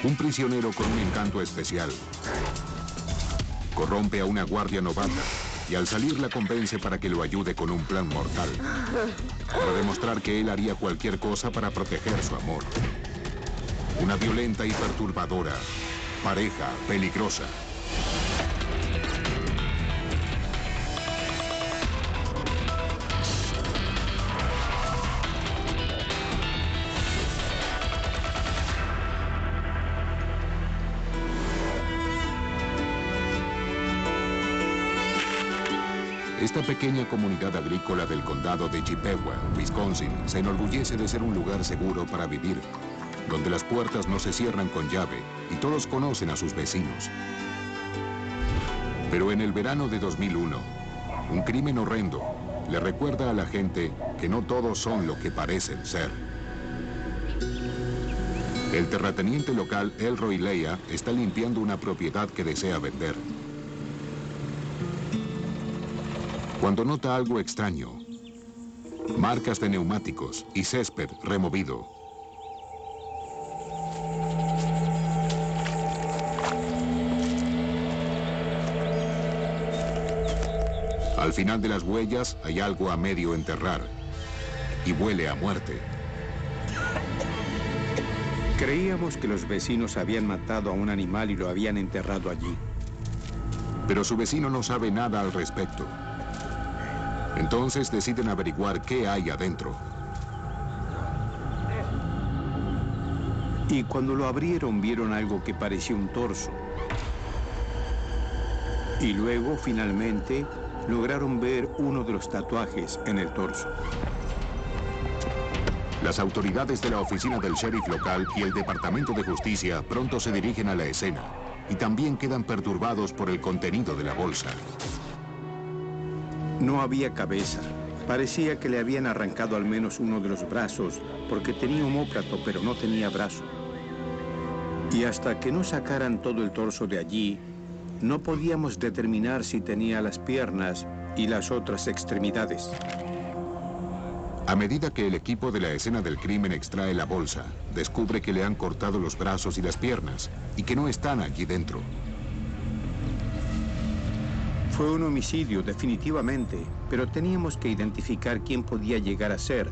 Un prisionero con un encanto especial. Corrompe a una guardia novata y al salir la convence para que lo ayude con un plan mortal. Para demostrar que él haría cualquier cosa para proteger su amor. Una violenta y perturbadora pareja peligrosa. Esta pequeña comunidad agrícola del condado de Chippewa, Wisconsin, se enorgullece de ser un lugar seguro para vivir, donde las puertas no se cierran con llave y todos conocen a sus vecinos. Pero en el verano de 2001, un crimen horrendo le recuerda a la gente que no todos son lo que parecen ser. El terrateniente local Elroy Leia está limpiando una propiedad que desea vender. Cuando nota algo extraño, marcas de neumáticos y césped removido. Al final de las huellas hay algo a medio enterrar y huele a muerte. Creíamos que los vecinos habían matado a un animal y lo habían enterrado allí. Pero su vecino no sabe nada al respecto. Entonces deciden averiguar qué hay adentro. Y cuando lo abrieron, vieron algo que parecía un torso. Y luego, finalmente, lograron ver uno de los tatuajes en el torso. Las autoridades de la oficina del sheriff local y el Departamento de Justicia pronto se dirigen a la escena y también quedan perturbados por el contenido de la bolsa. No había cabeza. Parecía que le habían arrancado al menos uno de los brazos, porque tenía omóplato, pero no tenía brazo. Y hasta que no sacaran todo el torso de allí, no podíamos determinar si tenía las piernas y las otras extremidades. A medida que el equipo de la escena del crimen extrae la bolsa, descubre que le han cortado los brazos y las piernas y que no están allí dentro. Fue un homicidio, definitivamente, pero teníamos que identificar quién podía llegar a ser,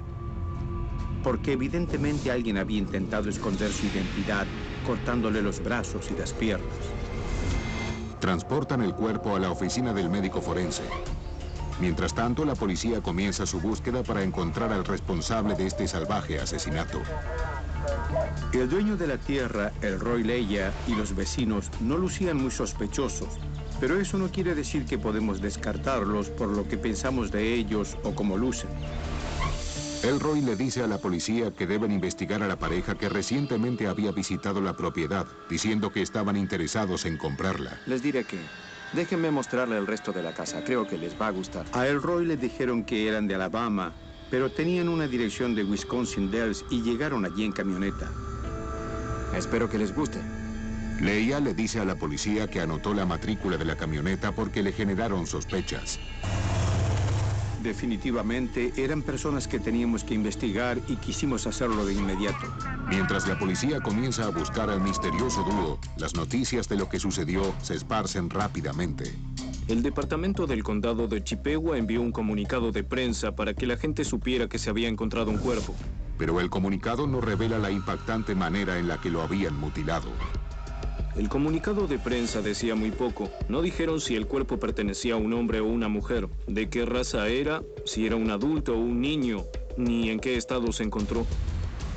porque evidentemente alguien había intentado esconder su identidad, cortándole los brazos y las piernas. Transportan el cuerpo a la oficina del médico forense. Mientras tanto, la policía comienza su búsqueda para encontrar al responsable de este salvaje asesinato. El dueño de la tierra, Elroy Leia, y los vecinos no lucían muy sospechosos, pero eso no quiere decir que podemos descartarlos por lo que pensamos de ellos o cómo lucen. Elroy le dice a la policía que deben investigar a la pareja que recientemente había visitado la propiedad, diciendo que estaban interesados en comprarla. Les diré que déjenme mostrarle el resto de la casa. Creo que les va a gustar. A Elroy le dijeron que eran de Alabama, pero tenían una dirección de Wisconsin Dells y llegaron allí en camioneta. Espero que les guste. Leia le dice a la policía que anotó la matrícula de la camioneta porque le generaron sospechas. Definitivamente eran personas que teníamos que investigar y quisimos hacerlo de inmediato. Mientras la policía comienza a buscar al misterioso dúo, las noticias de lo que sucedió se esparcen rápidamente. El departamento del condado de Chippewa envió un comunicado de prensa para que la gente supiera que se había encontrado un cuerpo. Pero el comunicado no revela la impactante manera en la que lo habían mutilado. El comunicado de prensa decía muy poco. No dijeron si el cuerpo pertenecía a un hombre o una mujer, de qué raza era, si era un adulto o un niño, ni en qué estado se encontró.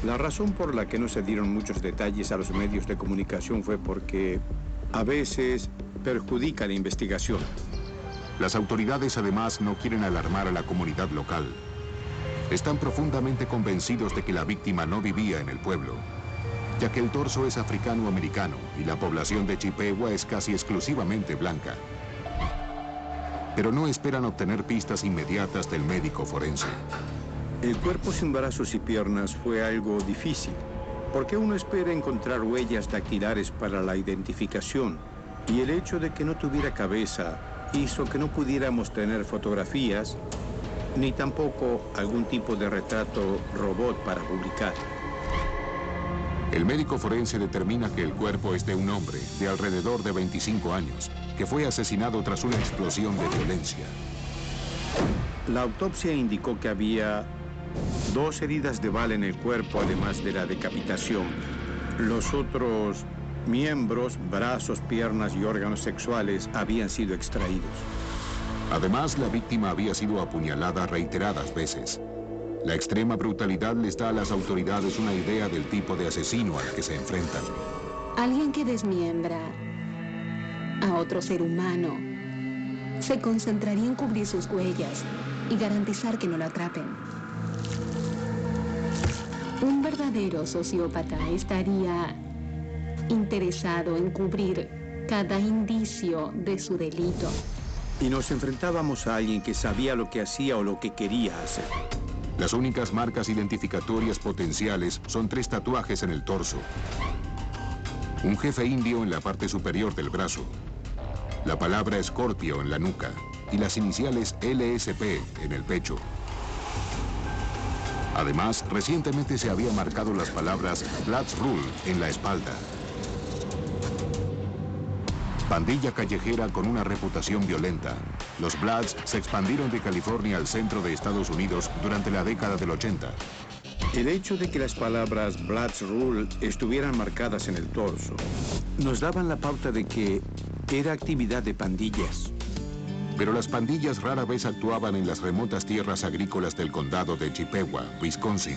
La razón por la que no se dieron muchos detalles a los medios de comunicación fue porque a veces perjudica la investigación. Las autoridades además no quieren alarmar a la comunidad local. Están profundamente convencidos de que la víctima no vivía en el pueblo, ya que el torso es africano-americano y la población de Chippewa es casi exclusivamente blanca. Pero no esperan obtener pistas inmediatas del médico forense. El cuerpo sin brazos y piernas fue algo difícil, porque uno espera encontrar huellas dactilares para la identificación, y el hecho de que no tuviera cabeza hizo que no pudiéramos tener fotografías, ni tampoco algún tipo de retrato robot para publicar. El médico forense determina que el cuerpo es de un hombre de alrededor de 25 años, que fue asesinado tras una explosión de violencia. La autopsia indicó que había 2 heridas de bala en el cuerpo, además de la decapitación. Los otros miembros, brazos, piernas y órganos sexuales habían sido extraídos. Además, la víctima había sido apuñalada reiteradas veces. La extrema brutalidad les da a las autoridades una idea del tipo de asesino al que se enfrentan. Alguien que desmiembra a otro ser humano se concentraría en cubrir sus huellas y garantizar que no lo atrapen. Un verdadero sociópata estaría interesado en cubrir cada indicio de su delito. Y nos enfrentábamos a alguien que sabía lo que hacía o lo que quería hacer. Las únicas marcas identificatorias potenciales son 3 tatuajes en el torso, un jefe indio en la parte superior del brazo, la palabra Scorpio en la nuca y las iniciales LSP en el pecho. Además, recientemente se había marcado las palabras Bloods Rule en la espalda. Pandilla callejera con una reputación violenta. Los Bloods se expandieron de California al centro de Estados Unidos durante la década del 80. El hecho de que las palabras Bloods Rule estuvieran marcadas en el torso nos daban la pauta de que era actividad de pandillas. Pero las pandillas rara vez actuaban en las remotas tierras agrícolas del condado de Chippewa, Wisconsin.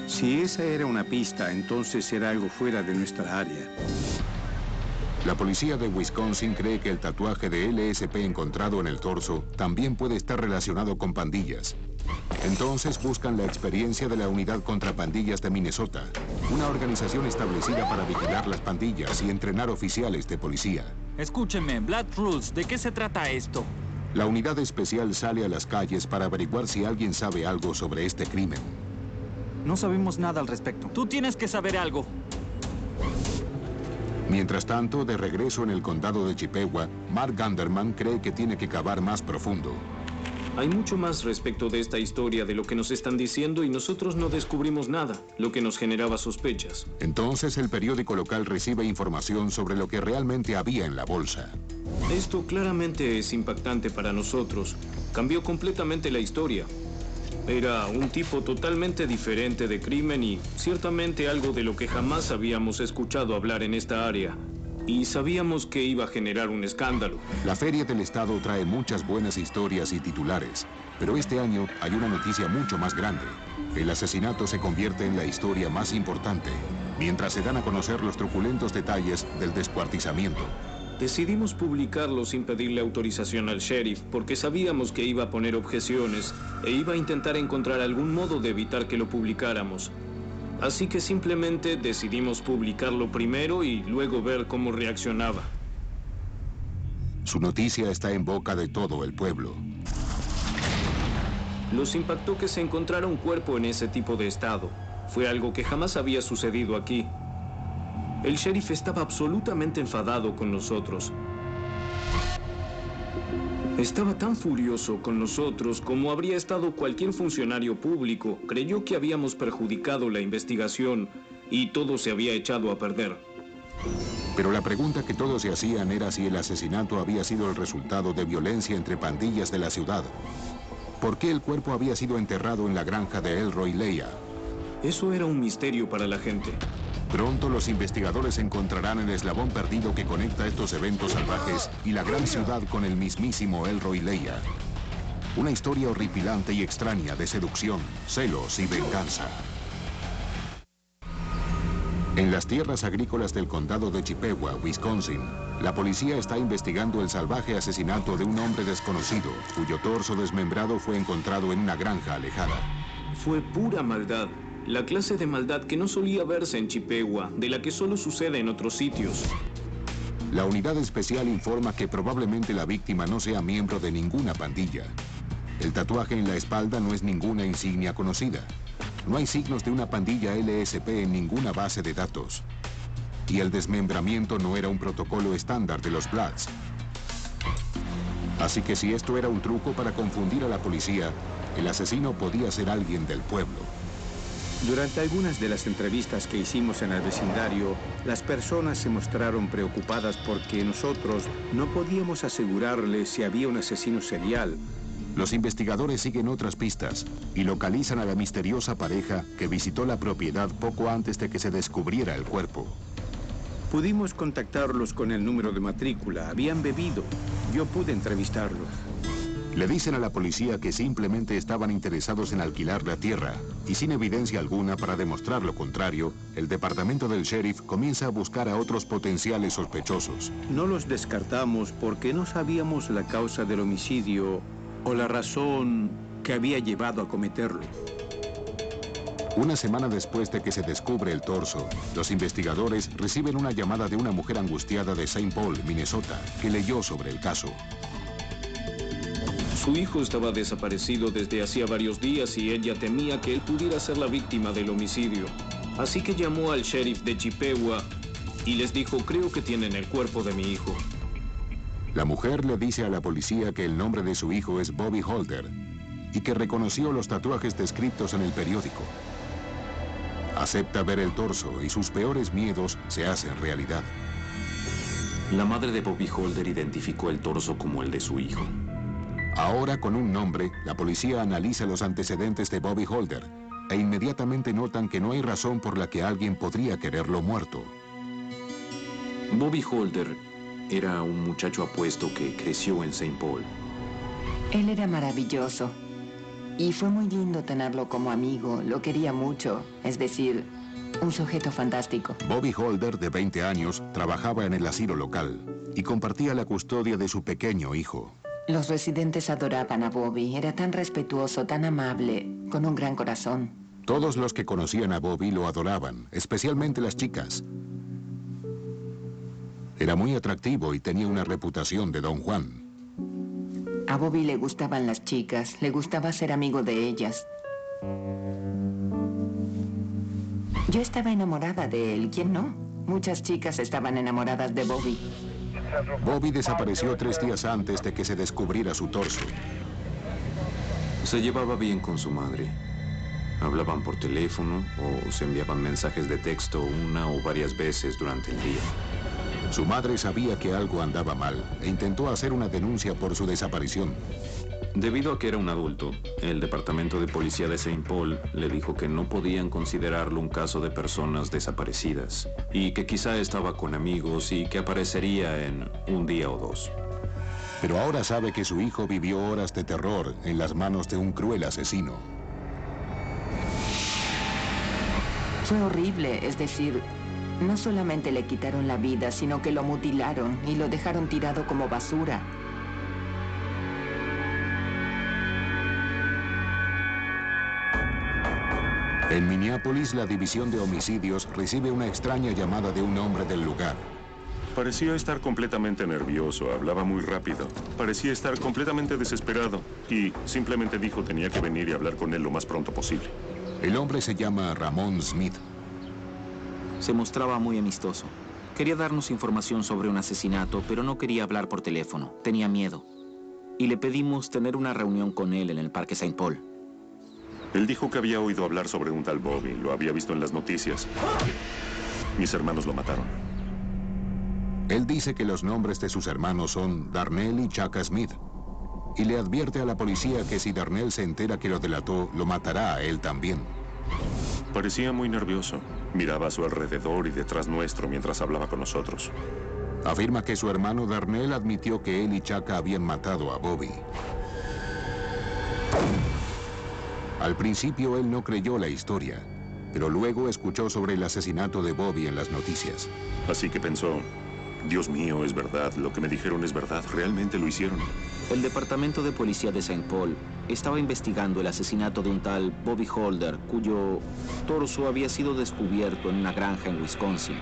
Si esa era una pista, entonces era algo fuera de nuestra área. La policía de Wisconsin cree que el tatuaje de LSP encontrado en el torso también puede estar relacionado con pandillas. Entonces buscan la experiencia de la Unidad contra Pandillas de Minnesota, una organización establecida para vigilar las pandillas y entrenar oficiales de policía. Escúchenme, Blood Rules, ¿de qué se trata esto? La unidad especial sale a las calles para averiguar si alguien sabe algo sobre este crimen. No sabemos nada al respecto. Tú tienes que saber algo. Mientras tanto, de regreso en el condado de Chippewa, Mark Ganderman cree que tiene que cavar más profundo. Hay mucho más respecto de esta historia de lo que nos están diciendo y nosotros no descubrimos nada, lo que nos generaba sospechas. Entonces el periódico local recibe información sobre lo que realmente había en la bolsa. Esto claramente es impactante para nosotros. Cambió completamente la historia. Era un tipo totalmente diferente de crimen y ciertamente algo de lo que jamás habíamos escuchado hablar en esta área. Y sabíamos que iba a generar un escándalo. La Feria del Estado trae muchas buenas historias y titulares, pero este año hay una noticia mucho más grande. El asesinato se convierte en la historia más importante, mientras se dan a conocer los truculentos detalles del descuartizamiento. Decidimos publicarlo sin pedirle autorización al sheriff porque sabíamos que iba a poner objeciones e iba a intentar encontrar algún modo de evitar que lo publicáramos. Así que simplemente decidimos publicarlo primero y luego ver cómo reaccionaba. Su noticia está en boca de todo el pueblo. Los impactó que se encontrara un cuerpo en ese tipo de estado. Fue algo que jamás había sucedido aquí. El sheriff estaba absolutamente enfadado con nosotros. Estaba tan furioso con nosotros como habría estado cualquier funcionario público. Creyó que habíamos perjudicado la investigación y todo se había echado a perder. Pero la pregunta que todos se hacían era si el asesinato había sido el resultado de violencia entre pandillas de la ciudad. ¿Por qué el cuerpo había sido enterrado en la granja de Elroy Leia? Eso era un misterio para la gente. Pronto los investigadores encontrarán el eslabón perdido que conecta estos eventos salvajes y la gran ciudad con el mismísimo Elroy Leia. Una historia horripilante y extraña de seducción, celos y venganza. En las tierras agrícolas del condado de Chippewa, Wisconsin, la policía está investigando el salvaje asesinato de un hombre desconocido, cuyo torso desmembrado fue encontrado en una granja alejada. Fue pura maldad. La clase de maldad que no solía verse en Chippewa, de la que solo sucede en otros sitios. La unidad especial informa que probablemente la víctima no sea miembro de ninguna pandilla. El tatuaje en la espalda no es ninguna insignia conocida. No hay signos de una pandilla LSP en ninguna base de datos. Y el desmembramiento no era un protocolo estándar de los Bloods. Así que si esto era un truco para confundir a la policía, el asesino podía ser alguien del pueblo. Durante algunas de las entrevistas que hicimos en el vecindario, las personas se mostraron preocupadas porque nosotros no podíamos asegurarles si había un asesino serial. Los investigadores siguen otras pistas y localizan a la misteriosa pareja que visitó la propiedad poco antes de que se descubriera el cuerpo. Pudimos contactarlos con el número de matrícula. Habían bebido. Yo pude entrevistarlos. Le dicen a la policía que simplemente estaban interesados en alquilar la tierra y sin evidencia alguna para demostrar lo contrario, el departamento del sheriff comienza a buscar a otros potenciales sospechosos. No los descartamos porque no sabíamos la causa del homicidio o la razón que había llevado a cometerlo. Una semana después de que se descubre el torso, los investigadores reciben una llamada de una mujer angustiada de St. Paul, Minnesota, que leyó sobre el caso. Su hijo estaba desaparecido desde hacía varios días y ella temía que él pudiera ser la víctima del homicidio. Así que llamó al sheriff de Chippewa y les dijo, creo que tienen el cuerpo de mi hijo. La mujer le dice a la policía que el nombre de su hijo es Bobby Holder y que reconoció los tatuajes descritos en el periódico. Acepta ver el torso y sus peores miedos se hacen realidad. La madre de Bobby Holder identificó el torso como el de su hijo. Ahora, con un nombre, la policía analiza los antecedentes de Bobby Holder e inmediatamente notan que no hay razón por la que alguien podría quererlo muerto. Bobby Holder era un muchacho apuesto que creció en St. Paul. Él era maravilloso. Y fue muy lindo tenerlo como amigo. Lo quería mucho. Es decir, un sujeto fantástico. Bobby Holder, de 20 años, trabajaba en el asilo local y compartía la custodia de su pequeño hijo. Los residentes adoraban a Bobby. Era tan respetuoso, tan amable, con un gran corazón. Todos los que conocían a Bobby lo adoraban, especialmente las chicas. Era muy atractivo y tenía una reputación de Don Juan. A Bobby le gustaban las chicas, le gustaba ser amigo de ellas. Yo estaba enamorada de él, ¿quién no? Muchas chicas estaban enamoradas de Bobby. Bobby desapareció 3 días antes de que se descubriera su torso. Se llevaba bien con su madre. Hablaban por teléfono o se enviaban mensajes de texto una o varias veces durante el día. Su madre sabía que algo andaba mal e intentó hacer una denuncia por su desaparición. Debido a que era un adulto, el departamento de policía de St. Paul le dijo que no podían considerarlo un caso de personas desaparecidas y que quizá estaba con amigos y que aparecería en un día o 2. Pero ahora sabe que su hijo vivió horas de terror en las manos de un cruel asesino. Fue horrible, es decir, no solamente le quitaron la vida, sino que lo mutilaron y lo dejaron tirado como basura. En Minneapolis, la división de homicidios recibe una extraña llamada de un hombre del lugar. Parecía estar completamente nervioso, hablaba muy rápido. Parecía estar completamente desesperado y simplemente dijo tenía que venir y hablar con él lo más pronto posible. El hombre se llama Ramón Smith. Se mostraba muy amistoso. Quería darnos información sobre un asesinato, pero no quería hablar por teléfono. Tenía miedo. Y le pedimos tener una reunión con él en el Parque St. Paul. Él dijo que había oído hablar sobre un tal Bobby, lo había visto en las noticias. Mis hermanos lo mataron. Él dice que los nombres de sus hermanos son Darnell y Chaka Smith. Y le advierte a la policía que si Darnell se entera que lo delató, lo matará a él también. Parecía muy nervioso. Miraba a su alrededor y detrás nuestro mientras hablaba con nosotros. Afirma que su hermano Darnell admitió que él y Chaka habían matado a Bobby. Al principio él no creyó la historia, pero luego escuchó sobre el asesinato de Bobby en las noticias. Así que pensó, Dios mío, es verdad, lo que me dijeron es verdad, realmente lo hicieron. El departamento de policía de St. Paul estaba investigando el asesinato de un tal Bobby Holder, cuyo torso había sido descubierto en una granja en Wisconsin.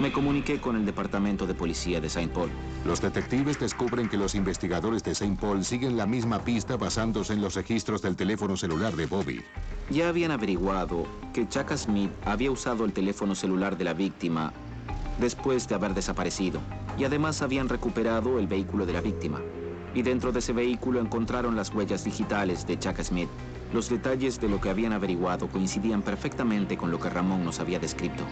Me comuniqué con el departamento de policía de St. Paul. Los detectives descubren que los investigadores de St. Paul siguen la misma pista basándose en los registros del teléfono celular de Bobby. Ya habían averiguado que Chaka Smith había usado el teléfono celular de la víctima después de haber desaparecido. Y además habían recuperado el vehículo de la víctima. y dentro de ese vehículo encontraron las huellas digitales de Chaka Smith. Los detalles de lo que habían averiguado coincidían perfectamente con lo que Ramón nos había descrito.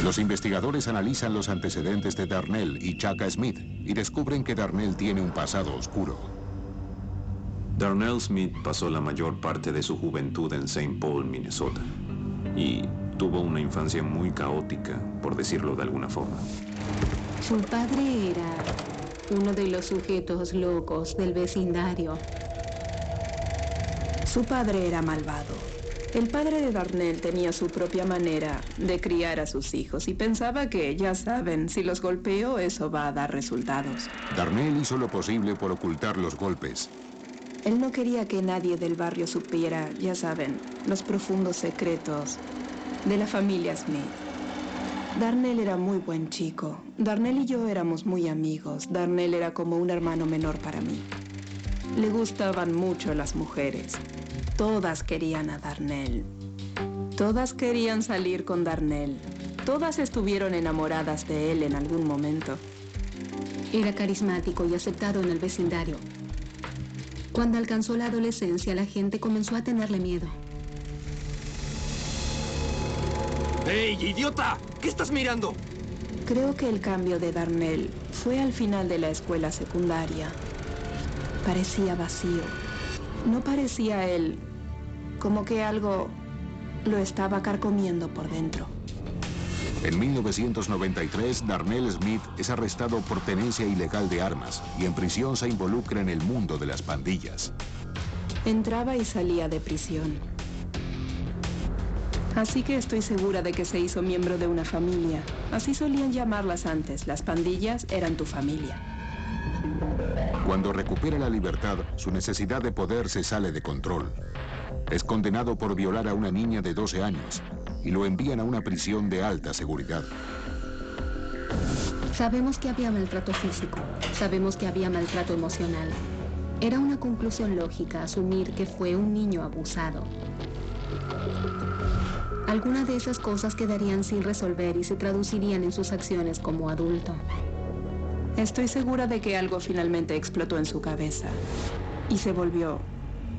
Los investigadores analizan los antecedentes de Darnell y Chaka Smith y descubren que Darnell tiene un pasado oscuro. Darnell Smith pasó la mayor parte de su juventud en St. Paul, Minnesota, y tuvo una infancia muy caótica, por decirlo de alguna forma. Su padre era uno de los sujetos locos del vecindario. Su padre era malvado. El padre de Darnell tenía su propia manera de criar a sus hijos y pensaba que, ya saben, si los golpeo, eso va a dar resultados. Darnell hizo lo posible por ocultar los golpes. Él no quería que nadie del barrio supiera, ya saben, los profundos secretos de la familia Smith. Darnell era muy buen chico. Darnell y yo éramos muy amigos. Darnell era como un hermano menor para mí. Le gustaban mucho las mujeres. Todas querían a Darnell. Todas querían salir con Darnell. Todas estuvieron enamoradas de él en algún momento. Era carismático y aceptado en el vecindario. Cuando alcanzó la adolescencia, la gente comenzó a tenerle miedo. ¡Ey, idiota! ¿Qué estás mirando? Creo que el cambio de Darnell fue al final de la escuela secundaria. Parecía vacío. No parecía él, como que algo lo estaba carcomiendo por dentro. En 1993, Darnell Smith es arrestado por tenencia ilegal de armas y en prisión se involucra en el mundo de las pandillas. Entraba y salía de prisión. Así que estoy segura de que se hizo miembro de una familia. Así solían llamarlas antes. Las pandillas eran tu familia. Cuando recupera la libertad, su necesidad de poder se sale de control. Es condenado por violar a una niña de 12 años y lo envían a una prisión de alta seguridad. Sabemos que había maltrato físico, sabemos que había maltrato emocional. Era una conclusión lógica asumir que fue un niño abusado. Algunas de esas cosas quedarían sin resolver y se traducirían en sus acciones como adulto. Estoy segura de que algo finalmente explotó en su cabeza y se volvió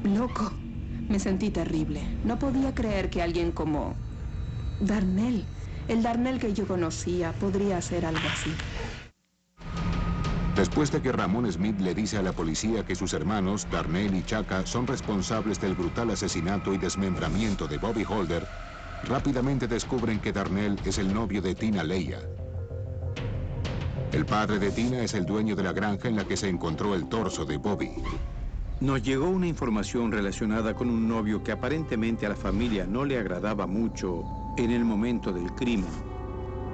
loco. Me sentí terrible. No podía creer que alguien como Darnell, el Darnell que yo conocía, podría hacer algo así. Después de que Ramón Smith le dice a la policía que sus hermanos, Darnell y Chaka, son responsables del brutal asesinato y desmembramiento de Bobby Holder, rápidamente descubren que Darnell es el novio de Tina Leia. El padre de Tina es el dueño de la granja en la que se encontró el torso de Bobby. Nos llegó una información relacionada con un novio que aparentemente a la familia no le agradaba mucho en el momento del crimen.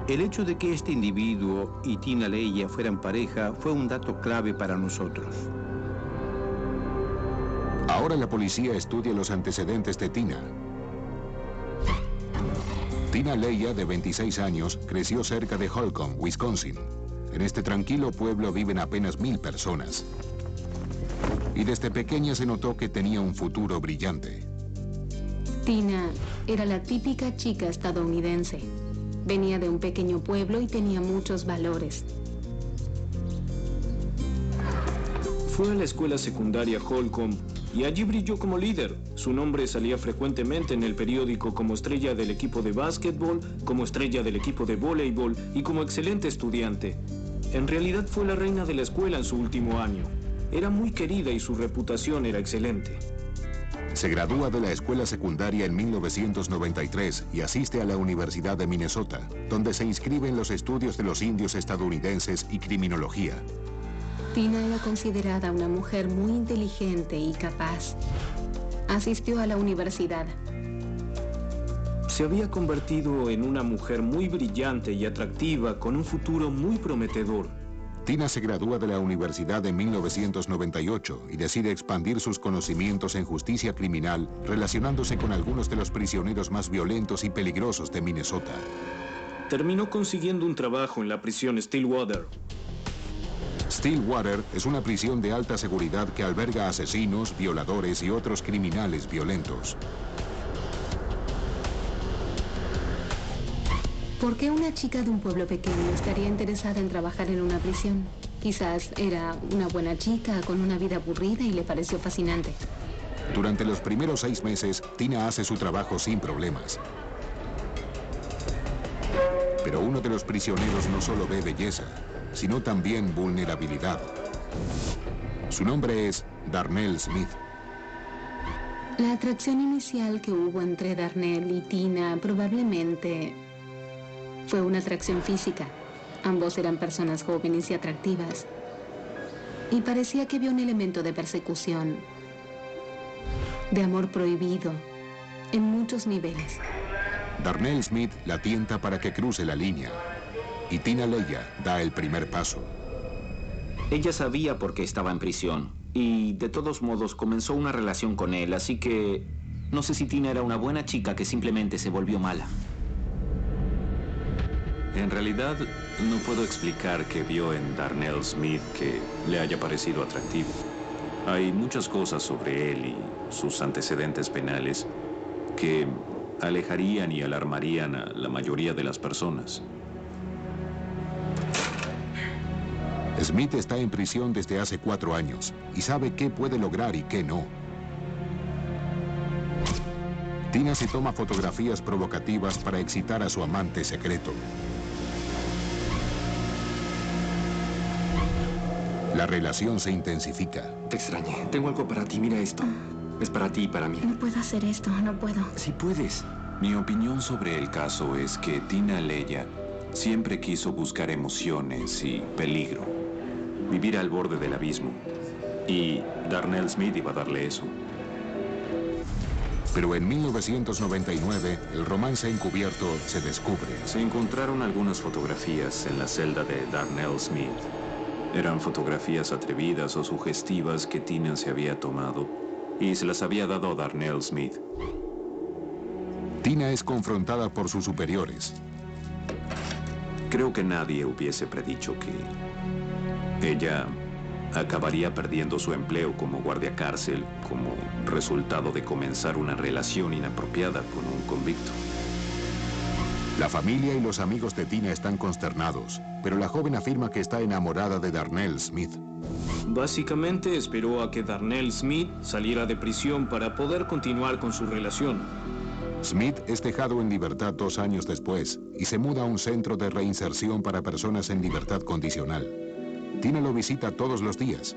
El hecho de que este individuo y Tina Leia fueran pareja fue un dato clave para nosotros. Ahora la policía estudia los antecedentes de Tina. Tina Leia, de 26 años, creció cerca de Holcomb, Wisconsin. En este tranquilo pueblo viven apenas 1000 personas. Y desde pequeña se notó que tenía un futuro brillante. Tina era la típica chica estadounidense. Venía de un pequeño pueblo y tenía muchos valores. Fue a la escuela secundaria Holcomb y allí brilló como líder. Su nombre salía frecuentemente en el periódico como estrella del equipo de básquetbol, como estrella del equipo de voleibol y como excelente estudiante. En realidad fue la reina de la escuela en su último año. Era muy querida y su reputación era excelente. Se gradúa de la escuela secundaria en 1993 y asiste a la Universidad de Minnesota, donde se inscribe en los estudios de los indios estadounidenses y criminología. Tina era considerada una mujer muy inteligente y capaz. Asistió a la universidad. Se había convertido en una mujer muy brillante y atractiva con un futuro muy prometedor. Tina se gradúa de la universidad en 1998 y decide expandir sus conocimientos en justicia criminal relacionándose con algunos de los prisioneros más violentos y peligrosos de Minnesota. Terminó consiguiendo un trabajo en la prisión Stillwater. Stillwater es una prisión de alta seguridad que alberga asesinos, violadores y otros criminales violentos. ¿Por qué una chica de un pueblo pequeño estaría interesada en trabajar en una prisión? Quizás era una buena chica con una vida aburrida y le pareció fascinante. Durante los primeros 6 meses, Tina hace su trabajo sin problemas. Pero uno de los prisioneros no solo ve belleza, sino también vulnerabilidad. Su nombre es Darnell Smith. La atracción inicial que hubo entre Darnell y Tina probablemente fue una atracción física. Ambos eran personas jóvenes y atractivas. Y parecía que había un elemento de persecución, de amor prohibido, en muchos niveles. Darnell Smith la tienta para que cruce la línea. Y Tina Leya da el primer paso. Ella sabía por qué estaba en prisión. Y de todos modos comenzó una relación con él, así que no sé si Tina era una buena chica que simplemente se volvió mala. En realidad, no puedo explicar qué vio en Darnell Smith que le haya parecido atractivo. Hay muchas cosas sobre él y sus antecedentes penales que alejarían y alarmarían a la mayoría de las personas. Smith está en prisión desde hace 4 años y sabe qué puede lograr y qué no. Tina se toma fotografías provocativas para excitar a su amante secreto. La relación se intensifica. Te extrañé. Tengo algo para ti. Mira esto. Es para ti y para mí. No puedo hacer esto. No puedo. Sí puedes. Mi opinión sobre el caso es que Tina Leya siempre quiso buscar emociones y peligro. Vivir al borde del abismo. Y Darnell Smith iba a darle eso. Pero en 1999, el romance encubierto se descubre. Se encontraron algunas fotografías en la celda de Darnell Smith. Eran fotografías atrevidas o sugestivas que Tina se había tomado y se las había dado a Darnell Smith. Tina es confrontada por sus superiores. Creo que nadie hubiese predicho que ella acabaría perdiendo su empleo como guardia cárcel como resultado de comenzar una relación inapropiada con un convicto. La familia y los amigos de Tina están consternados, pero la joven afirma que está enamorada de Darnell Smith. Básicamente esperó a que Darnell Smith saliera de prisión para poder continuar con su relación. Smith es dejado en libertad 2 años después y se muda a un centro de reinserción para personas en libertad condicional. Tina lo visita todos los días.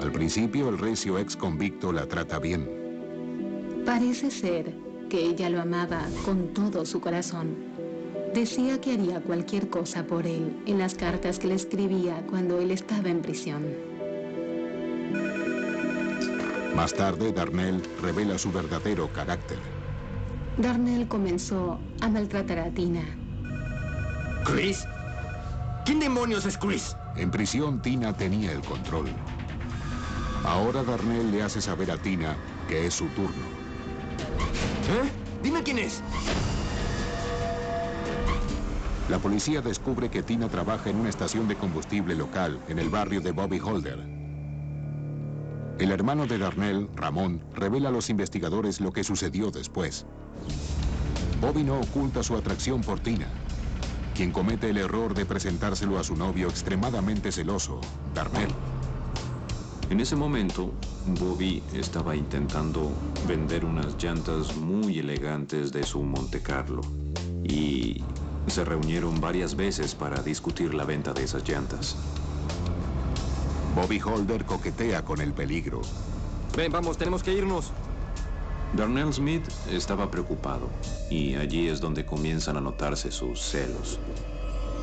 Al principio, el recio ex convicto la trata bien. Parece ser que ella lo amaba con todo su corazón. Decía que haría cualquier cosa por él en las cartas que le escribía cuando él estaba en prisión. Más tarde, Darnell revela su verdadero carácter. Darnell comenzó a maltratar a Tina. ¿Chris? ¿Quién demonios es Chris? En prisión, Tina tenía el control. Ahora Darnell le hace saber a Tina que es su turno. ¿Eh? Dime quién es. La policía descubre que Tina trabaja en una estación de combustible local en el barrio de Bobby Holder. El hermano de Darnell, Ramón, revela a los investigadores lo que sucedió después. Bobby no oculta su atracción por Tina, quien comete el error de presentárselo a su novio extremadamente celoso, Darnell. En ese momento, Bobby estaba intentando vender unas llantas muy elegantes de su Monte Carlo y se reunieron varias veces para discutir la venta de esas llantas. Bobby Holder coquetea con el peligro. Ven, vamos, tenemos que irnos. Darnell Smith estaba preocupado y allí es donde comienzan a notarse sus celos.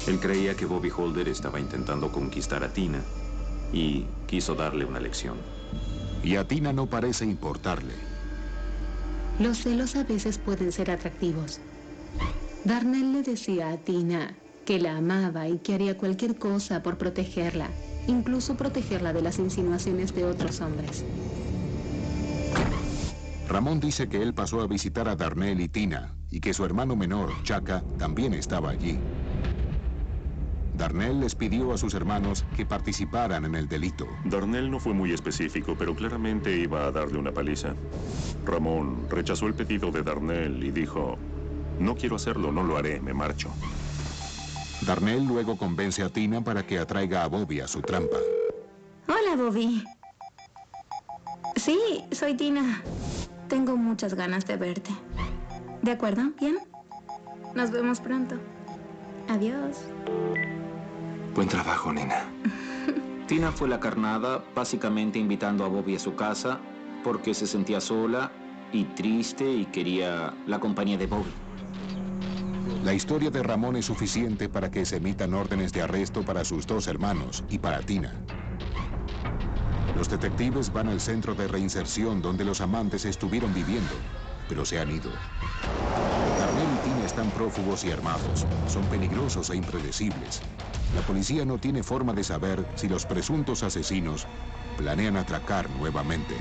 Él creía que Bobby Holder estaba intentando conquistar a Tina y quiso darle una lección. Y a Tina no parece importarle. Los celos a veces pueden ser atractivos. Darnell le decía a Tina que la amaba y que haría cualquier cosa por protegerla, incluso protegerla de las insinuaciones de otros hombres. Ramón dice que él pasó a visitar a Darnell y Tina y que su hermano menor, Chaka, también estaba allí. Darnell les pidió a sus hermanos que participaran en el delito. Darnell no fue muy específico, pero claramente iba a darle una paliza. Ramón rechazó el pedido de Darnell y dijo: no quiero hacerlo, no lo haré, me marcho. Darnell luego convence a Tina para que atraiga a Bobby a su trampa. Hola, Bobby. Sí, soy Tina. Tengo muchas ganas de verte. ¿De acuerdo? ¿Bien? Nos vemos pronto. Adiós. Buen trabajo, nena. Tina fue la carnada, básicamente invitando a Bobby a su casa porque se sentía sola y triste y quería la compañía de Bobby. La historia de Ramón es suficiente para que se emitan órdenes de arresto para sus dos hermanos y para Tina. Los detectives van al centro de reinserción donde los amantes estuvieron viviendo, pero se han ido. Darnell y Tina están prófugos y armados. Son peligrosos e impredecibles. La policía no tiene forma de saber si los presuntos asesinos planean atracar nuevamente.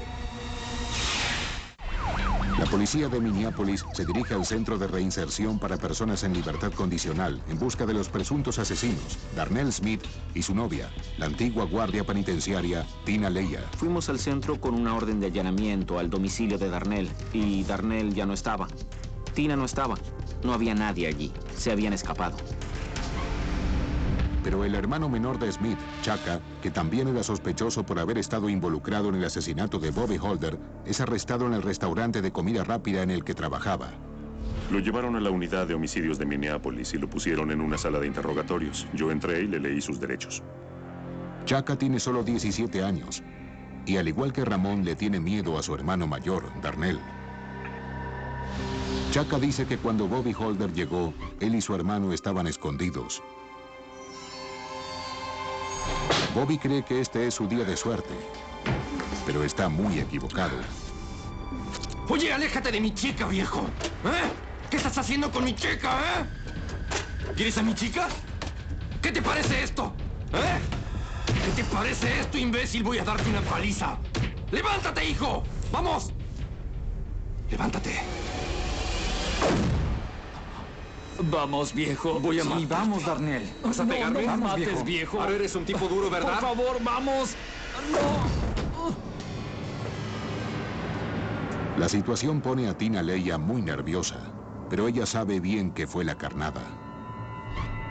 La policía de Minneapolis se dirige al centro de reinserción para personas en libertad condicional en busca de los presuntos asesinos, Darnell Smith y su novia, la antigua guardia penitenciaria Tina Leia. Fuimos al centro con una orden de allanamiento al domicilio de Darnell y Darnell ya no estaba. Tina no estaba. No había nadie allí. Se habían escapado. Pero el hermano menor de Smith, Chaka, que también era sospechoso por haber estado involucrado en el asesinato de Bobby Holder, es arrestado en el restaurante de comida rápida en el que trabajaba. Lo llevaron a la unidad de homicidios de Minneapolis y lo pusieron en una sala de interrogatorios. Yo entré y le leí sus derechos. Chaka tiene solo 17 años y al igual que Ramón le tiene miedo a su hermano mayor, Darnell. Chaka dice que cuando Bobby Holder llegó, él y su hermano estaban escondidos. Bobby cree que este es su día de suerte, pero está muy equivocado. Oye, aléjate de mi chica, viejo. ¿Eh? ¿Qué estás haciendo con mi chica, ¿Quieres a mi chica? ¿Qué te parece esto? ¿Qué te parece esto, imbécil? Voy a darte una paliza. ¡Levántate, hijo! ¡Vamos! ¡Levántate! Vamos, viejo. Voy a Sí, matar. vamos, Darnell. ¿Vas a pegarme? No me Vamos, mates, viejo. Ahora eres un tipo duro, ¿verdad? Por favor, vamos. No. La situación pone a Tina Leia muy nerviosa, pero ella sabe bien que fue la carnada.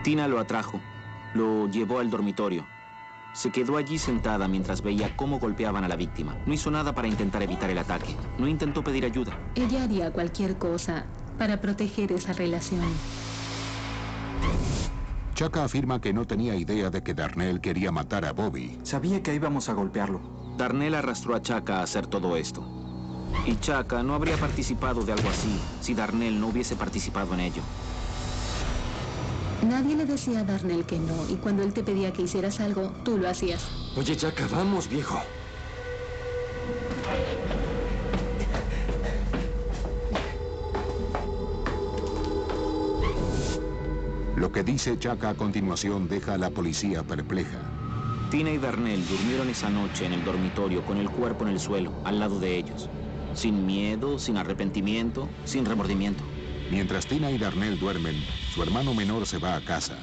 Tina lo atrajo. Lo llevó al dormitorio. Se quedó allí sentada mientras veía cómo golpeaban a la víctima. No hizo nada para intentar evitar el ataque. No intentó pedir ayuda. Ella haría cualquier cosa para proteger esa relación. Chaka afirma que no tenía idea de que Darnell quería matar a Bobby. Sabía que íbamos a golpearlo. Darnell arrastró a Chaka a hacer todo esto. Y Chaka no habría participado de algo así si Darnell no hubiese participado en ello. Nadie le decía a Darnell que no, y cuando él te pedía que hicieras algo, tú lo hacías. Oye, Chaka, vamos, viejo. Lo que dice Chaka a continuación deja a la policía perpleja. Tina y Darnell durmieron esa noche en el dormitorio con el cuerpo en el suelo, al lado de ellos. Sin miedo, sin arrepentimiento, sin remordimiento. Mientras Tina y Darnell duermen, su hermano menor se va a casa.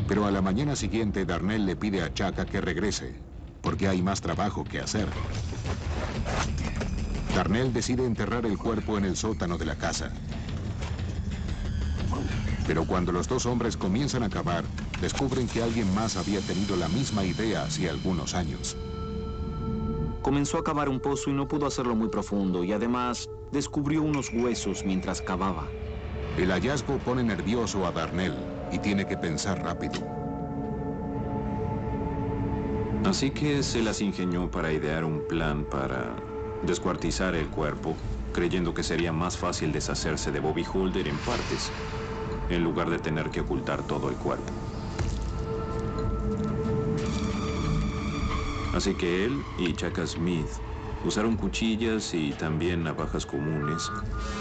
Pero a la mañana siguiente, Darnell le pide a Chaka que regrese, porque hay más trabajo que hacer. Darnell decide enterrar el cuerpo en el sótano de la casa. Pero cuando los dos hombres comienzan a cavar, descubren que alguien más había tenido la misma idea hacía algunos años. Comenzó a cavar un pozo y no pudo hacerlo muy profundo, y además descubrió unos huesos mientras cavaba. El hallazgo pone nervioso a Darnell y tiene que pensar rápido. Así que se las ingenió para idear un plan para descuartizar el cuerpo, creyendo que sería más fácil deshacerse de Bobby Holder en partes, en lugar de tener que ocultar todo el cuerpo. Así que él y Chaka Smith usaron cuchillas y también navajas comunes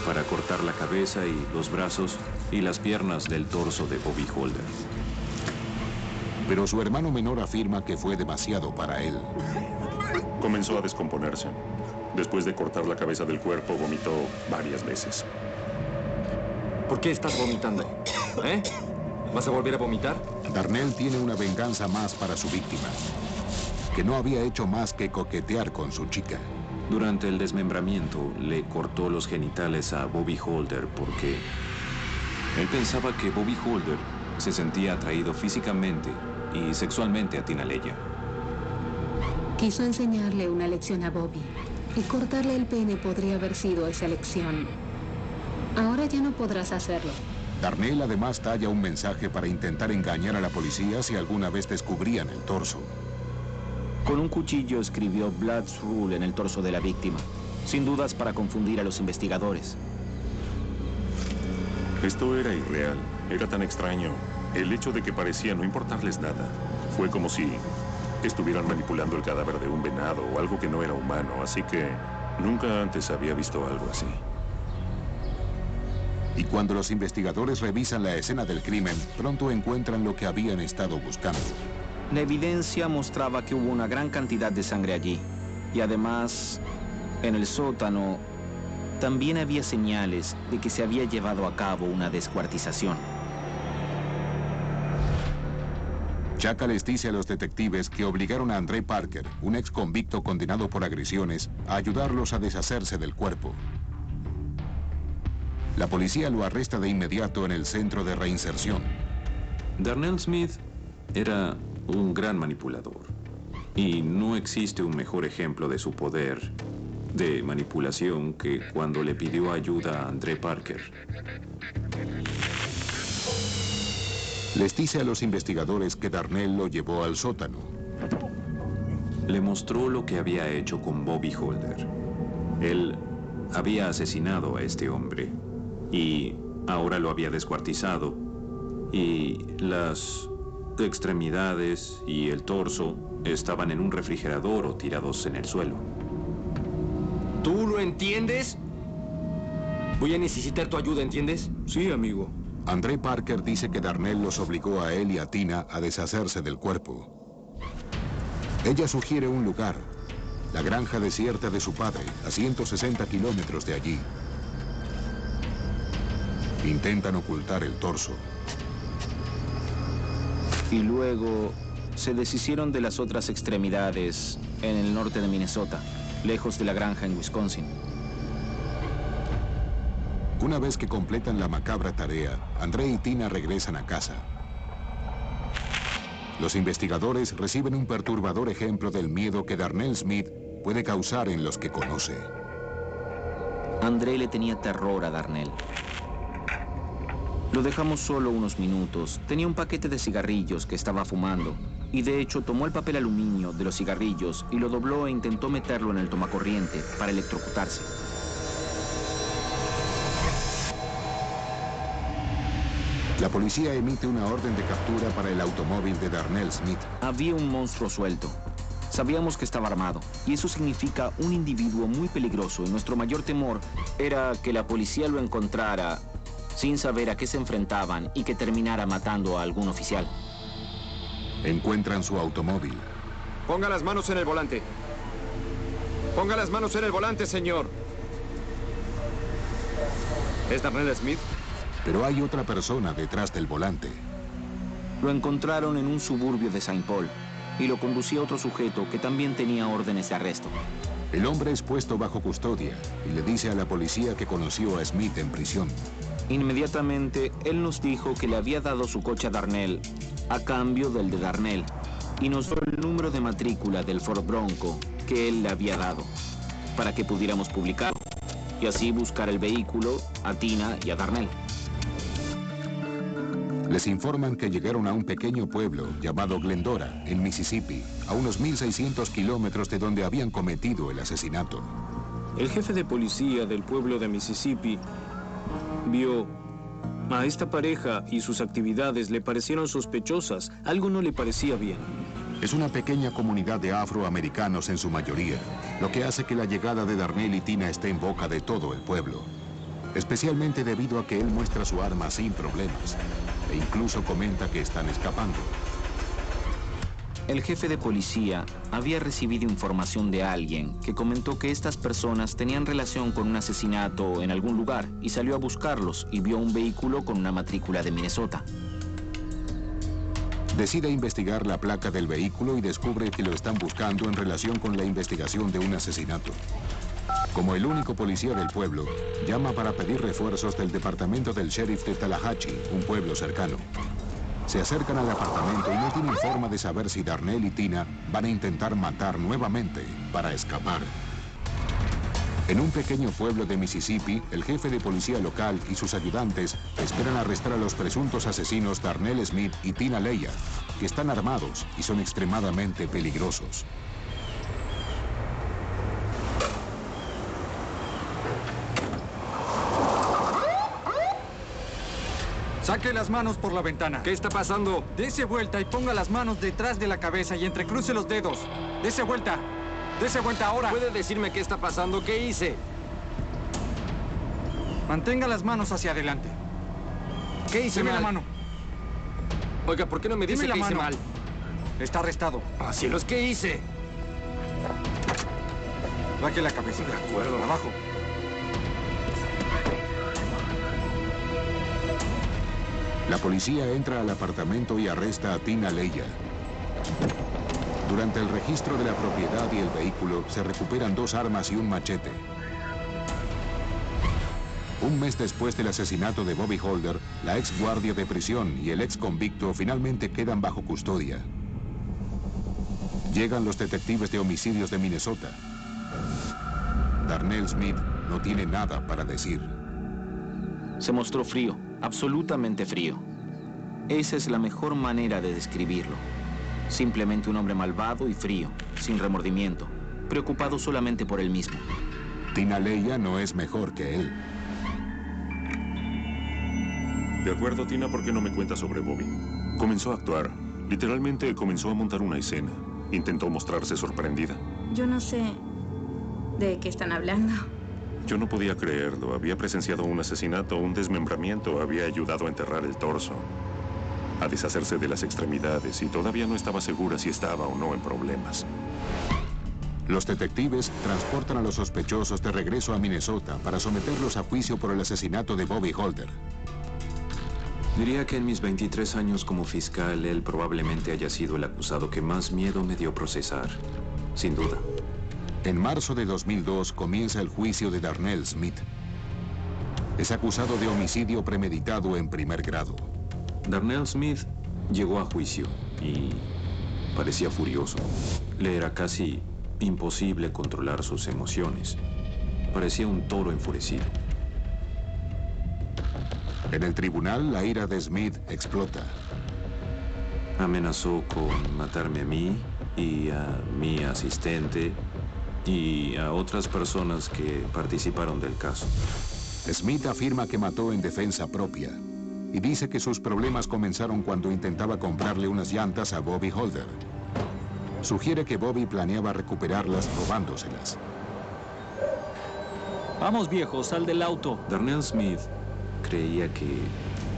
para cortar la cabeza y los brazos y las piernas del torso de Bobby Holder. Pero su hermano menor afirma que fue demasiado para él. Comenzó a descomponerse. Después de cortar la cabeza del cuerpo, vomitó varias veces. ¿Por qué estás vomitando? ¿Vas a volver a vomitar? Darnell tiene una venganza más para su víctima, que no había hecho más que coquetear con su chica. Durante el desmembramiento, le cortó los genitales a Bobby Holder porque él pensaba que Bobby Holder se sentía atraído físicamente y sexualmente a Tina Leya. Quiso enseñarle una lección a Bobby, y cortarle el pene podría haber sido esa lección. Ahora ya no podrás hacerlo. Darnell además talla un mensaje para intentar engañar a la policía si alguna vez descubrían el torso. Con un cuchillo escribió Blood's Rule en el torso de la víctima, sin dudas para confundir a los investigadores. Esto era irreal, era tan extraño. El hecho de que parecía no importarles nada. Fue como si estuvieran manipulando el cadáver de un venado o algo que no era humano, así que nunca antes había visto algo así. Y cuando los investigadores revisan la escena del crimen, pronto encuentran lo que habían estado buscando. La evidencia mostraba que hubo una gran cantidad de sangre allí. Y además, en el sótano, también había señales de que se había llevado a cabo una descuartización. Chaka les dice a los detectives que obligaron a André Parker, un ex convicto condenado por agresiones, a ayudarlos a deshacerse del cuerpo. La policía lo arresta de inmediato en el centro de reinserción. Darnell Smith era un gran manipulador. Y no existe un mejor ejemplo de su poder de manipulación que cuando le pidió ayuda a André Parker. Les dice a los investigadores que Darnell lo llevó al sótano. Le mostró lo que había hecho con Bobby Holder. Él había asesinado a este hombre y ahora lo había descuartizado. Y las extremidades y el torso estaban en un refrigerador o tirados en el suelo. ¿Tú lo entiendes? Voy a necesitar tu ayuda, ¿entiendes? Sí, amigo. André Parker dice que Darnell los obligó a él y a Tina a deshacerse del cuerpo. Ella sugiere un lugar, la granja desierta de su padre, a 160 kilómetros de allí. Intentan ocultar el torso. Y luego se deshicieron de las otras extremidades en el norte de Minnesota, lejos de la granja en Wisconsin. Una vez que completan la macabra tarea, André y Tina regresan a casa. Los investigadores reciben un perturbador ejemplo del miedo que Darnell Smith puede causar en los que conoce. André le tenía terror a Darnell. Lo dejamos solo unos minutos. Tenía un paquete de cigarrillos que estaba fumando. Y de hecho tomó el papel aluminio de los cigarrillos y lo dobló e intentó meterlo en el tomacorriente para electrocutarse. La policía emite una orden de captura para el automóvil de Darnell Smith. Había un monstruo suelto. Sabíamos que estaba armado, y eso significa un individuo muy peligroso, y nuestro mayor temor era que la policía lo encontrara sin saber a qué se enfrentaban y que terminara matando a algún oficial. Encuentran su automóvil. Ponga las manos en el volante. Ponga las manos en el volante, señor. ¿Es Darnell Smith? Pero hay otra persona detrás del volante. Lo encontraron en un suburbio de St. Paul y lo conducía otro sujeto que también tenía órdenes de arresto. El hombre es puesto bajo custodia y le dice a la policía que conoció a Smith en prisión. Inmediatamente, él nos dijo que le había dado su coche a Darnell a cambio del de Darnell y nos dio el número de matrícula del Ford Bronco que él le había dado para que pudiéramos publicarlo y así buscar el vehículo a Tina y a Darnell. Les informan que llegaron a un pequeño pueblo llamado Glendora, en Mississippi, a unos 1.600 kilómetros de donde habían cometido el asesinato. El jefe de policía del pueblo de Mississippi vio a esta pareja y sus actividades le parecieron sospechosas. Algo no le parecía bien. Es una pequeña comunidad de afroamericanos en su mayoría, lo que hace que la llegada de Darnell y Tina esté en boca de todo el pueblo. Especialmente debido a que él muestra su arma sin problemas, e incluso comenta que están escapando. El jefe de policía había recibido información de alguien que comentó que estas personas tenían relación con un asesinato en algún lugar y salió a buscarlos y vio un vehículo con una matrícula de Minnesota. Decide investigar la placa del vehículo y descubre que lo están buscando en relación con la investigación de un asesinato. Como el único policía del pueblo, llama para pedir refuerzos del departamento del sheriff de Tallahatchie, un pueblo cercano. Se acercan al apartamento y no tienen forma de saber si Darnell y Tina van a intentar matar nuevamente para escapar. En un pequeño pueblo de Mississippi, el jefe de policía local y sus ayudantes esperan arrestar a los presuntos asesinos Darnell Smith y Tina Leia, que están armados y son extremadamente peligrosos. Saque las manos por la ventana. ¿Qué está pasando? Dese vuelta y ponga las manos detrás de la cabeza y entrecruce los dedos. Dese vuelta. Dese vuelta ahora. ¿Puede decirme qué está pasando? ¿Qué hice? Mantenga las manos hacia adelante. ¿Qué hice Deme mal? la mano. Oiga, ¿por qué no me dice Deme que la hice mano. mal? Está arrestado. ¡Ah, cielos! ¿Qué hice? Baje la cabeza. De acuerdo. Abajo. La policía entra al apartamento y arresta a Tina Leia. Durante el registro de la propiedad y el vehículo, se recuperan 2 armas y un machete. Un mes después del asesinato de Bobby Holder, la ex guardia de prisión y el ex convicto finalmente quedan bajo custodia. Llegan los detectives de homicidios de Minnesota. Darnell Smith no tiene nada para decir. Se mostró frío, absolutamente frío. Esa es la mejor manera de describirlo. Simplemente un hombre malvado y frío, sin remordimiento, preocupado solamente por él mismo. Tina Leia no es mejor que él. De acuerdo, Tina, ¿por qué no me cuentas sobre Bobby? Comenzó a actuar. Literalmente comenzó a montar una escena. Intentó mostrarse sorprendida. Yo no sé de qué están hablando. Yo no podía creerlo. Había presenciado un asesinato, un desmembramiento. Había ayudado a enterrar el torso, a deshacerse de las extremidades, y todavía no estaba segura si estaba o no en problemas. Los detectives transportan a los sospechosos de regreso a Minnesota para someterlos a juicio por el asesinato de Bobby Holder. Diría que en mis 23 años como fiscal, él probablemente haya sido el acusado que más miedo me dio procesar. Sin duda. En marzo de 2002 comienza el juicio de Darnell Smith. Es acusado de homicidio premeditado en primer grado. Darnell Smith llegó a juicio y parecía furioso. Le era casi imposible controlar sus emociones. Parecía un toro enfurecido. En el tribunal, la ira de Smith explota. Amenazó con matarme a mí y a mi asistente y a otras personas que participaron del caso. Smith afirma que mató en defensa propia y dice que sus problemas comenzaron cuando intentaba comprarle unas llantas a Bobby Holder. Sugiere que Bobby planeaba recuperarlas robándoselas. Vamos, viejo, sal del auto. Darnell Smith creía que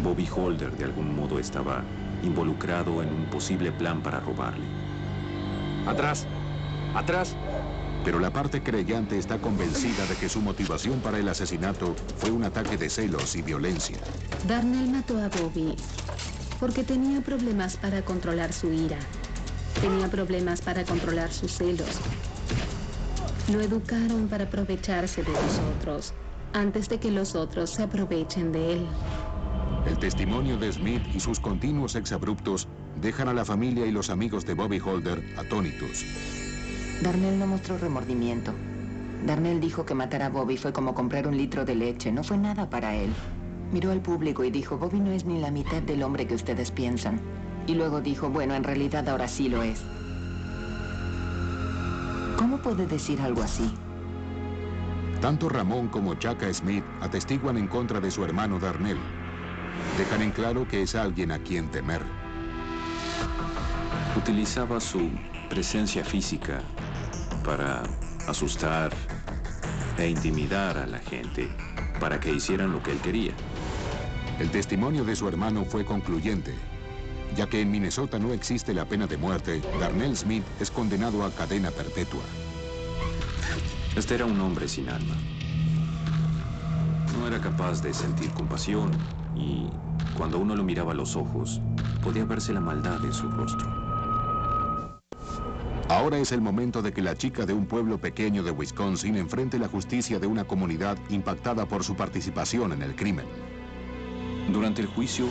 Bobby Holder de algún modo estaba involucrado en un posible plan para robarle. ¡Atrás! ¡Atrás! Pero la parte creyente está convencida de que su motivación para el asesinato fue un ataque de celos y violencia. Darnell mató a Bobby porque tenía problemas para controlar su ira. Tenía problemas para controlar sus celos. Lo educaron para aprovecharse de los otros, antes de que los otros se aprovechen de él. El testimonio de Smith y sus continuos exabruptos dejan a la familia y los amigos de Bobby Holder atónitos. Darnell no mostró remordimiento. Darnell dijo que matar a Bobby fue como comprar un litro de leche. No fue nada para él. Miró al público y dijo, Bobby no es ni la mitad del hombre que ustedes piensan. Y luego dijo, bueno, en realidad ahora sí lo es. ¿Cómo puede decir algo así? Tanto Ramón como Chaka Smith atestiguan en contra de su hermano Darnell. Dejan en claro que es alguien a quien temer. Utilizaba su presencia física para asustar e intimidar a la gente para que hicieran lo que él quería. El testimonio de su hermano fue concluyente. Ya que en Minnesota no existe la pena de muerte, Darnell Smith es condenado a cadena perpetua. Este era un hombre sin alma. No era capaz de sentir compasión y cuando uno lo miraba a los ojos, podía verse la maldad en su rostro. Ahora es el momento de que la chica de un pueblo pequeño de Wisconsin enfrente la justicia de una comunidad impactada por su participación en el crimen. Durante el juicio,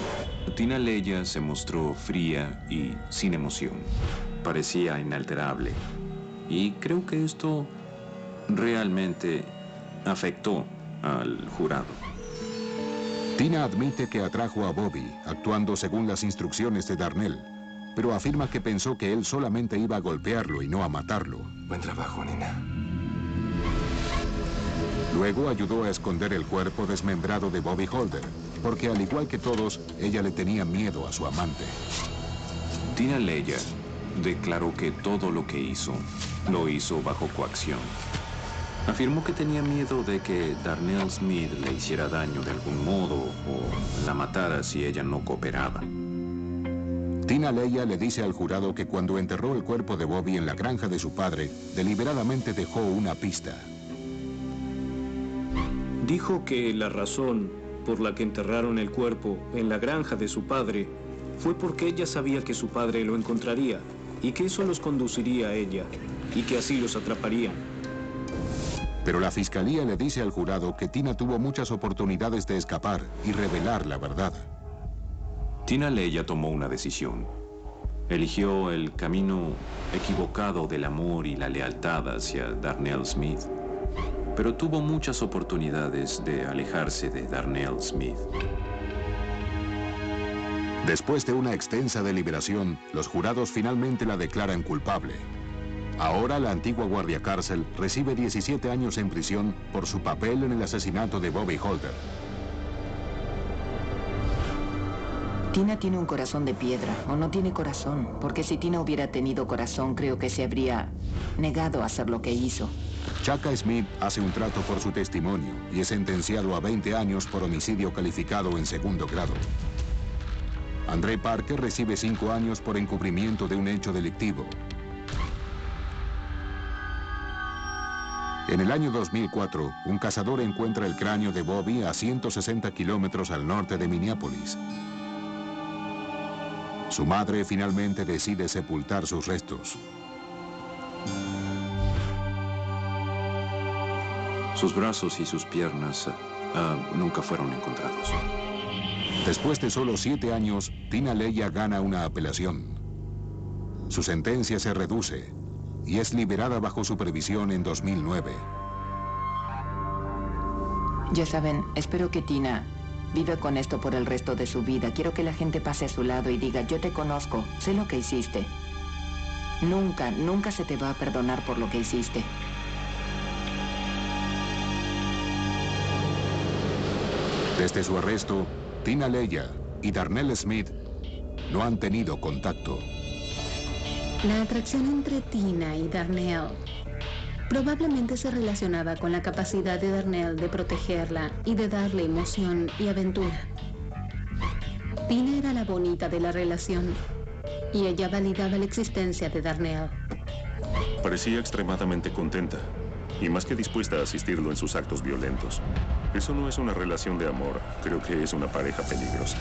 Tina Leya se mostró fría y sin emoción. Parecía inalterable. Y creo que esto realmente afectó al jurado. Tina admite que atrajo a Bobby, actuando según las instrucciones de Darnell, pero afirma que pensó que él solamente iba a golpearlo y no a matarlo. Buen trabajo, nena. Luego ayudó a esconder el cuerpo desmembrado de Bobby Holder, porque al igual que todos, ella le tenía miedo a su amante. Tina Leya declaró que todo lo que hizo, lo hizo bajo coacción. Afirmó que tenía miedo de que Darnell Smith le hiciera daño de algún modo o la matara si ella no cooperaba. Tina Leya le dice al jurado que cuando enterró el cuerpo de Bobby en la granja de su padre, deliberadamente dejó una pista. Dijo que la razón por la que enterraron el cuerpo en la granja de su padre fue porque ella sabía que su padre lo encontraría y que eso los conduciría a ella y que así los atraparían. Pero la fiscalía le dice al jurado que Tina tuvo muchas oportunidades de escapar y revelar la verdad. Tina Leya tomó una decisión. Eligió el camino equivocado del amor y la lealtad hacia Darnell Smith. Pero tuvo muchas oportunidades de alejarse de Darnell Smith. Después de una extensa deliberación, los jurados finalmente la declaran culpable. Ahora la antigua guardia cárcel recibe 17 años en prisión por su papel en el asesinato de Bobby Holder. Tina tiene un corazón de piedra, o no tiene corazón, porque si Tina hubiera tenido corazón, creo que se habría negado a hacer lo que hizo. Chaka Smith hace un trato por su testimonio y es sentenciado a 20 años por homicidio calificado en segundo grado. André Parker recibe 5 años por encubrimiento de un hecho delictivo. En el año 2004, un cazador encuentra el cráneo de Bobby a 160 kilómetros al norte de Minneapolis. Su madre finalmente decide sepultar sus restos. Sus brazos y sus piernas nunca fueron encontrados. Después de solo 7 años, Tina Leya gana una apelación. Su sentencia se reduce y es liberada bajo supervisión en 2009. Ya saben, espero que Tina vive con esto por el resto de su vida. Quiero que la gente pase a su lado y diga, yo te conozco, sé lo que hiciste. Nunca, nunca se te va a perdonar por lo que hiciste. Desde su arresto, Tina Leya y Darnell Smith no han tenido contacto. La atracción entre Tina y Darnell probablemente se relacionaba con la capacidad de Darnell de protegerla y de darle emoción y aventura. Tina era la bonita de la relación y ella validaba la existencia de Darnell. Parecía extremadamente contenta y más que dispuesta a asistirlo en sus actos violentos. Eso no es una relación de amor, creo que es una pareja peligrosa.